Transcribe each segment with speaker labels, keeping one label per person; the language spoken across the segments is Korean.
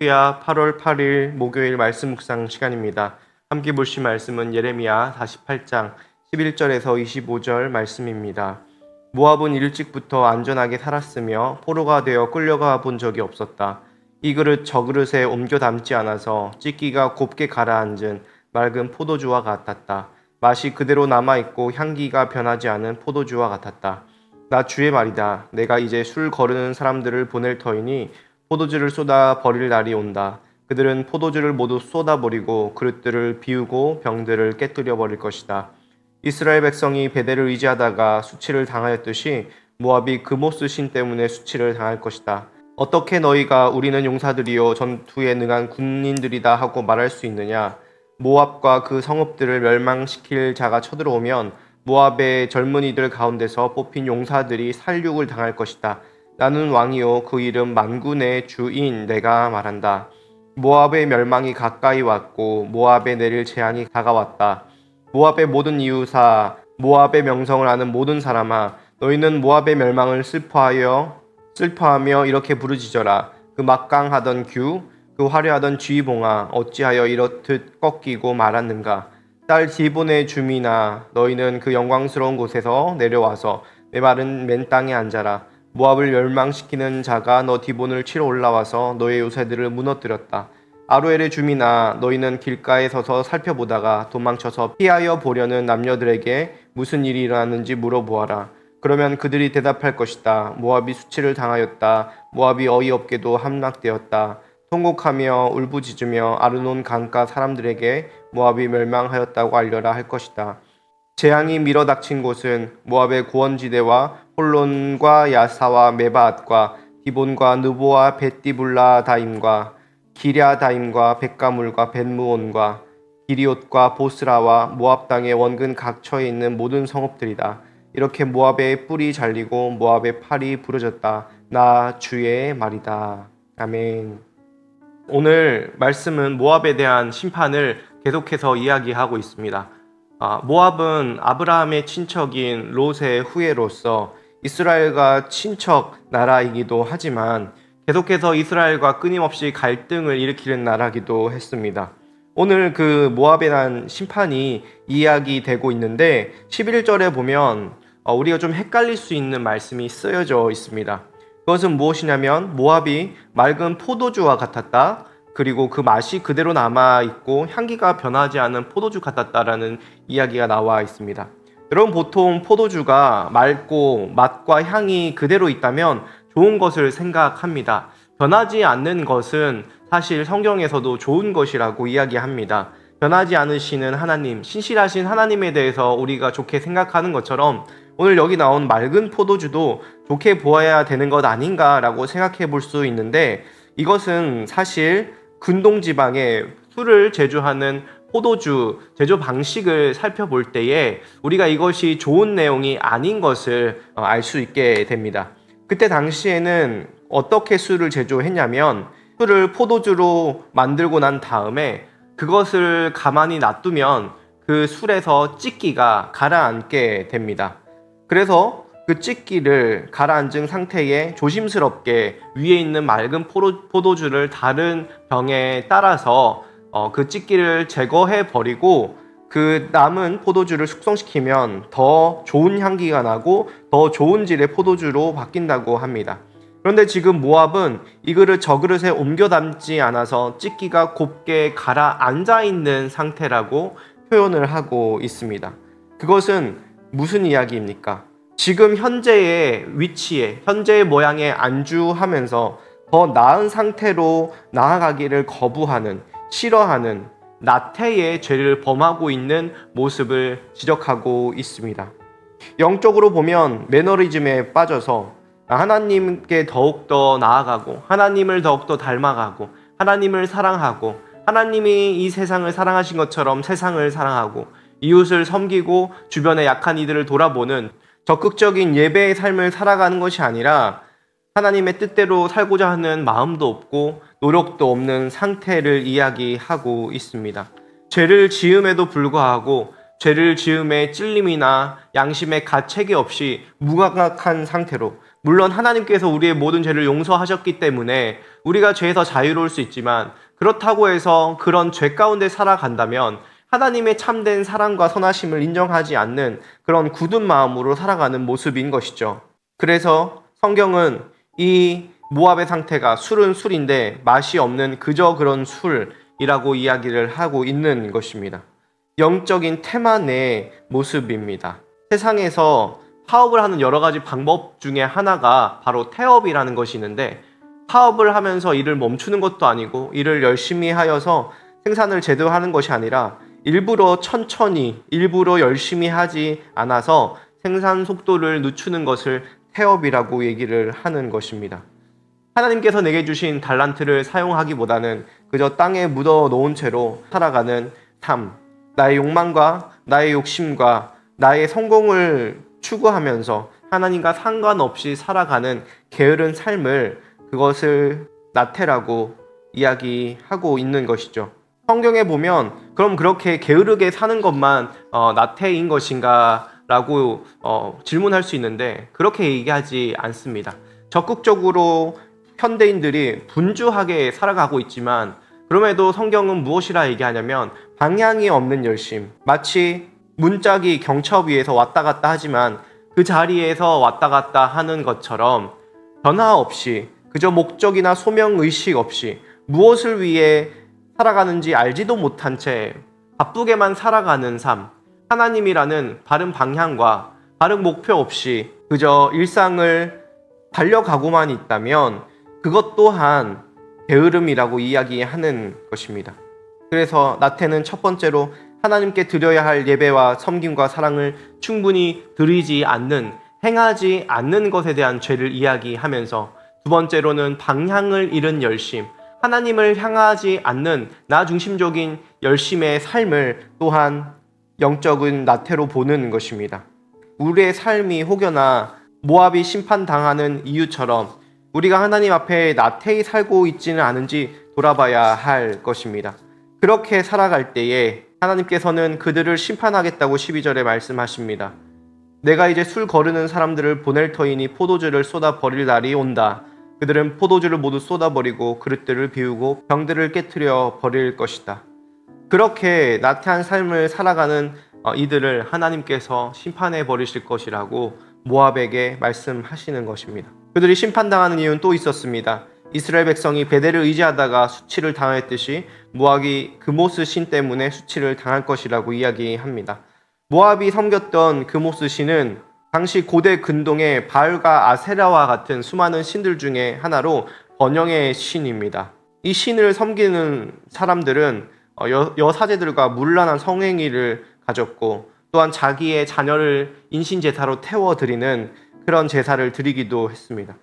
Speaker 1: 할렐루야. 8월 8일 목요일 말씀 묵상 시간입니다. 함께 보실 말씀은 예레미야 48장 11절에서 25절 말씀입니다. 모압은 일찍부터 안전하게 살았으며 포로가 되어 끌려가 본 적이 없었다. 이 그릇 저 그릇에 옮겨 담지 않아서 찢기가 곱게 가라앉은 맑은 포도주와 같았다. 맛이 그대로 남아있고 향기가 변하지 않은 포도주와 같았다. 나 주의 말이다. 내가 이제 술 거르는 사람들을 보낼 터이니 포도주를 쏟아 버릴 날이 온다. 그들은 포도주를 모두 쏟아버리고 그릇들을 비우고 병들을 깨뜨려 버릴 것이다. 이스라엘 백성이 베델을 의지하다가 수치를 당하였듯이 모압이 그모스 신 때문에 수치를 당할 것이다. 어떻게 너희가 우리는 용사들이요 전투에 능한 군인들이다 하고 말할 수 있느냐? 모압과 그 성읍들을 멸망시킬 자가 쳐들어오면 모압의 젊은이들 가운데서 뽑힌 용사들이 살육을 당할 것이다. 나는 왕이요 그 이름 만군의 주인 내가 말한다. 모압의 멸망이 가까이 왔고 모압에 내릴 재앙이 다가왔다. 모압의 모든 이웃아, 모압의 명성을 아는 모든 사람아, 너희는 모압의 멸망을 슬퍼하며 이렇게 부르짖어라. 그 막강하던 규, 그 화려하던 지휘봉아, 어찌하여 이렇듯 꺾이고 말았는가? 딸 디본의 주민아, 너희는 그 영광스러운 곳에서 내려와서 내 마른 맨 땅에 앉아라. 모압을 멸망시키는 자가 너 디본을 치러 올라와서 너의 요새들을 무너뜨렸다. 아로엘의 주민아, 너희는 길가에 서서 살펴보다가 도망쳐서 피하여 보려는 남녀들에게 무슨 일이 일어났는지 물어보아라. 그러면 그들이 대답할 것이다. 모압이 수치를 당하였다. 모압이 어이없게도 함락되었다. 통곡하며 울부짖으며 아르논 강가 사람들에게 모압이 멸망하였다고 알려라 할 것이다. 재앙이 밀어닥친 곳은 모압의 고원지대와 홀론과 야사와 메바앗과 디본과 느보와 벳디블라다임과 기랴다임과 백가물과 벳무온과 기리옷과 보스라와 모압 땅의 원근 각처에 있는 모든 성읍들이다. 이렇게 모압의 뿔이 잘리고 모압의 팔이 부러졌다. 나 주의 말이다. 아멘. 오늘 말씀은 모압에 대한 심판을 계속해서 이야기하고 있습니다. 모압은 아브라함의 친척인 롯의 후예로서 이스라엘과 친척 나라이기도 하지만 계속해서 이스라엘과 끊임없이 갈등을 일으키는 나라이기도 했습니다. 오늘 그 모압에 대한 심판이 이야기되고 있는데 11절에 보면 우리가 좀 헷갈릴 수 있는 말씀이 쓰여져 있습니다. 그것은 무엇이냐면 모압이 맑은 포도주와 같았다. 그리고 그 맛이 그대로 남아있고 향기가 변하지 않은 포도주 같았다라는 이야기가 나와 있습니다. 여러분, 보통 포도주가 맑고 맛과 향이 그대로 있다면 좋은 것을 생각합니다. 변하지 않는 것은 사실 성경에서도 좋은 것이라고 이야기합니다. 변하지 않으시는 하나님, 신실하신 하나님에 대해서 우리가 좋게 생각하는 것처럼 오늘 여기 나온 맑은 포도주도 좋게 보아야 되는 것 아닌가라고 생각해 볼 수 있는데, 이것은 사실 근동지방에 술을 제조하는 포도주 제조 방식을 살펴볼 때에 우리가 이것이 좋은 내용이 아닌 것을 알 수 있게 됩니다. 그때 당시에는 어떻게 술을 제조했냐면, 술을 포도주로 만들고 난 다음에 그것을 가만히 놔두면 그 술에서 찌기가 가라앉게 됩니다. 그래서 그 찌기를 가라앉은 상태에 조심스럽게 위에 있는 맑은 포도주를 다른 병에 따라서 그 찌기를 제거해 버리고 그 남은 포도주를 숙성시키면 더 좋은 향기가 나고 더 좋은 질의 포도주로 바뀐다고 합니다. 그런데 지금 모압은 이 그릇 저 그릇에 옮겨 담지 않아서 찌기가 곱게 가라앉아 있는 상태라고 표현을 하고 있습니다. 그것은 무슨 이야기입니까? 지금 현재의 위치에, 현재의 모양에 안주하면서 더 나은 상태로 나아가기를 거부하는, 싫어하는 나태의 죄를 범하고 있는 모습을 지적하고 있습니다. 영적으로 보면 매너리즘에 빠져서 하나님께 더욱더 나아가고 하나님을 더욱더 닮아가고 하나님을 사랑하고 하나님이 이 세상을 사랑하신 것처럼 세상을 사랑하고 이웃을 섬기고 주변의 약한 이들을 돌아보는 적극적인 예배의 삶을 살아가는 것이 아니라 하나님의 뜻대로 살고자 하는 마음도 없고 노력도 없는 상태를 이야기하고 있습니다. 죄를 지음에도 불구하고 죄를 지음에 찔림이나 양심의 가책이 없이 무감각한 상태로 물론 하나님께서 우리의 모든 죄를 용서하셨기 때문에 우리가 죄에서 자유로울 수 있지만, 그렇다고 해서 그런 죄 가운데 살아간다면 하나님의 참된 사랑과 선하심을 인정하지 않는 그런 굳은 마음으로 살아가는 모습인 것이죠. 그래서 성경은 이 모압의 상태가 술은 술인데 맛이 없는 그저 그런 술이라고 이야기를 하고 있는 것입니다. 영적인 태만의 모습입니다. 세상에서 파업을 하는 여러 가지 방법 중에 하나가 바로 태업이라는 것이 있는데, 파업을 하면서 일을 멈추는 것도 아니고 일을 열심히 하여서 생산을 제대로 하는 것이 아니라 일부러 천천히, 일부러 열심히 하지 않아서 생산 속도를 늦추는 것을 태업이라고 얘기를 하는 것입니다. 하나님께서 내게 주신 달란트를 사용하기보다는 그저 땅에 묻어 놓은 채로 살아가는 삶, 나의 욕망과 나의 욕심과 나의 성공을 추구하면서 하나님과 상관없이 살아가는 게으른 삶을, 그것을 나태라고 이야기하고 있는 것이죠. 성경에 보면 그럼 그렇게 게으르게 사는 것만 나태인 것인가 라고 질문할 수 있는데, 그렇게 얘기하지 않습니다. 적극적으로 현대인들이 분주하게 살아가고 있지만, 그럼에도 성경은 무엇이라 얘기하냐면 방향이 없는 열심, 마치 문짝이 경첩 위에서 왔다 갔다 하지만 그 자리에서 왔다 갔다 하는 것처럼 변화 없이, 그저 목적이나 소명의식 없이 무엇을 위해 살아가는지 알지도 못한 채 바쁘게만 살아가는 삶, 하나님이라는 바른 방향과 바른 목표 없이 그저 일상을 달려가고만 있다면 그것 또한 게으름이라고 이야기하는 것입니다. 그래서 나태는 첫 번째로 하나님께 드려야 할 예배와 섬김과 사랑을 충분히 드리지 않는, 행하지 않는 것에 대한 죄를 이야기하면서, 두 번째로는 방향을 잃은 열심, 하나님을 향하지 않는 나 중심적인 열심의 삶을 또한 영적인 나태로 보는 것입니다. 우리의 삶이 혹여나 모압이 심판당하는 이유처럼 우리가 하나님 앞에 나태히 살고 있지는 않은지 돌아봐야 할 것입니다. 그렇게 살아갈 때에 하나님께서는 그들을 심판하겠다고 12절에 말씀하십니다. 내가 이제 술 거르는 사람들을 보낼 터이니 포도주를 쏟아 버릴 날이 온다. 그들은 포도주를 모두 쏟아버리고 그릇들을 비우고 병들을 깨트려 버릴 것이다. 그렇게 나태한 삶을 살아가는 이들을 하나님께서 심판해 버리실 것이라고 모압에게 말씀하시는 것입니다. 그들이 심판당하는 이유는 또 있었습니다. 이스라엘 백성이 베델을 의지하다가 수치를 당했듯이 모압이 그모스 신 때문에 수치를 당할 것이라고 이야기합니다. 모압이 섬겼던 그모스 신은 당시 고대 근동의 바알과 아세라와 같은 수많은 신들 중에 하나로 번영의 신입니다. 이 신을 섬기는 사람들은 여사제들과 문란한 성행위를 가졌고, 또한 자기의 자녀를 인신제사로 태워드리는 그런 제사를 드리기도 했습니다.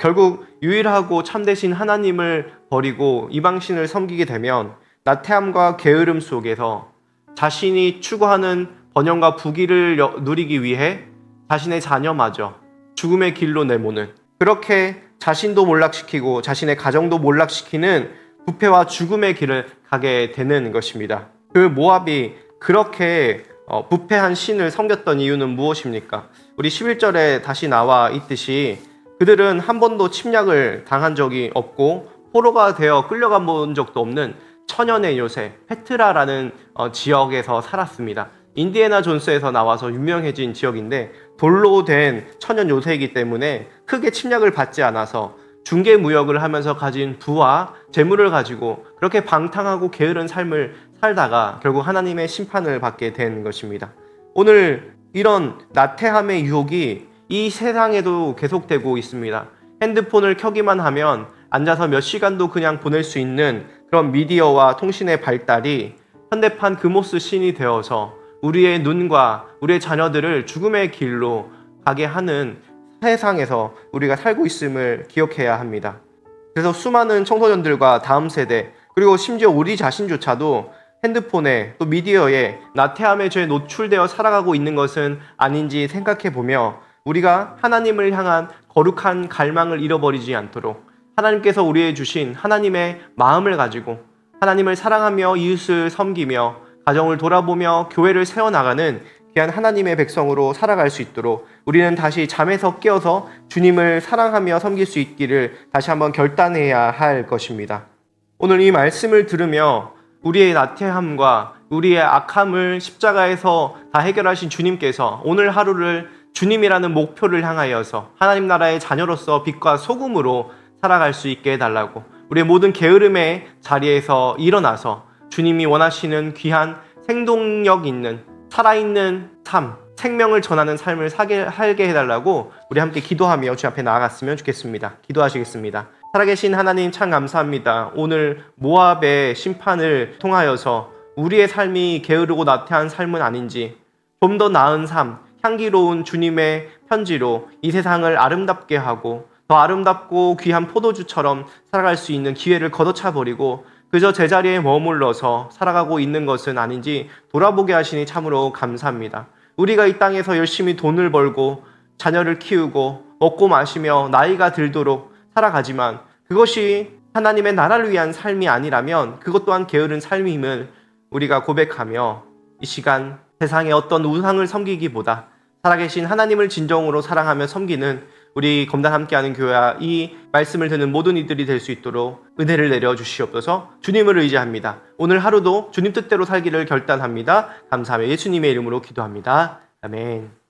Speaker 1: 결국 유일하고 참되신 하나님을 버리고 이방신을 섬기게 되면 나태함과 게으름 속에서 자신이 추구하는 번영과 부귀를 누리기 위해 자신의 자녀마저 죽음의 길로 내모는, 그렇게 자신도 몰락시키고 자신의 가정도 몰락시키는 부패와 죽음의 길을 가게 되는 것입니다. 그 모압이 그렇게 부패한 신을 섬겼던 이유는 무엇입니까? 우리 11절에 다시 나와 있듯이 그들은 한 번도 침략을 당한 적이 없고 포로가 되어 끌려가 본 적도 없는 천연의 요새 페트라라는 지역에서 살았습니다. 인디애나 존스에서 나와서 유명해진 지역인데 돌로 된 천연 요새이기 때문에 크게 침략을 받지 않아서 중개 무역을 하면서 가진 부와 재물을 가지고 그렇게 방탕하고 게으른 삶을 살다가 결국 하나님의 심판을 받게 된 것입니다. 오늘 이런 나태함의 유혹이 이 세상에도 계속되고 있습니다. 핸드폰을 켜기만 하면 앉아서 몇 시간도 그냥 보낼 수 있는 그런 미디어와 통신의 발달이 현대판 그모스 신이 되어서 우리의 눈과 우리의 자녀들을 죽음의 길로 가게 하는 세상에서 우리가 살고 있음을 기억해야 합니다. 그래서 수많은 청소년들과 다음 세대, 그리고 심지어 우리 자신조차도 핸드폰에 또 미디어에 나태함의 죄에 노출되어 살아가고 있는 것은 아닌지 생각해보며 우리가 하나님을 향한 거룩한 갈망을 잃어버리지 않도록 하나님께서 우리에게 주신 하나님의 마음을 가지고 하나님을 사랑하며 이웃을 섬기며 가정을 돌아보며 교회를 세워나가는 귀한 하나님의 백성으로 살아갈 수 있도록 우리는 다시 잠에서 깨어서 주님을 사랑하며 섬길 수 있기를 다시 한번 결단해야 할 것입니다. 오늘 이 말씀을 들으며 우리의 나태함과 우리의 악함을 십자가에서 다 해결하신 주님께서 오늘 하루를 주님이라는 목표를 향하여서 하나님 나라의 자녀로서 빛과 소금으로 살아갈 수 있게 해달라고, 우리의 모든 게으름의 자리에서 일어나서 주님이 원하시는 귀한 생동력 있는 살아있는 삶, 생명을 전하는 삶을 살게 해달라고 우리 함께 기도하며 주 앞에 나아갔으면 좋겠습니다. 기도하시겠습니다. 살아계신 하나님, 참 감사합니다. 오늘 모압의 심판을 통하여서 우리의 삶이 게으르고 나태한 삶은 아닌지, 좀 더 나은 삶, 향기로운 주님의 편지로 이 세상을 아름답게 하고 더 아름답고 귀한 포도주처럼 살아갈 수 있는 기회를 걷어차버리고 그저 제자리에 머물러서 살아가고 있는 것은 아닌지 돌아보게 하시니 참으로 감사합니다. 우리가 이 땅에서 열심히 돈을 벌고 자녀를 키우고 먹고 마시며 나이가 들도록 살아가지만 그것이 하나님의 나라를 위한 삶이 아니라면 그것 또한 게으른 삶임을 우리가 고백하며 이 시간 세상의 어떤 우상을 섬기기보다 살아계신 하나님을 진정으로 사랑하며 섬기는 우리 검단 함께하는 교회와 이 말씀을 듣는 모든 이들이 될 수 있도록 은혜를 내려 주시옵소서. 주님을 의지합니다. 오늘 하루도 주님 뜻대로 살기를 결단합니다. 감사하며 예수님의 이름으로 기도합니다. 아멘.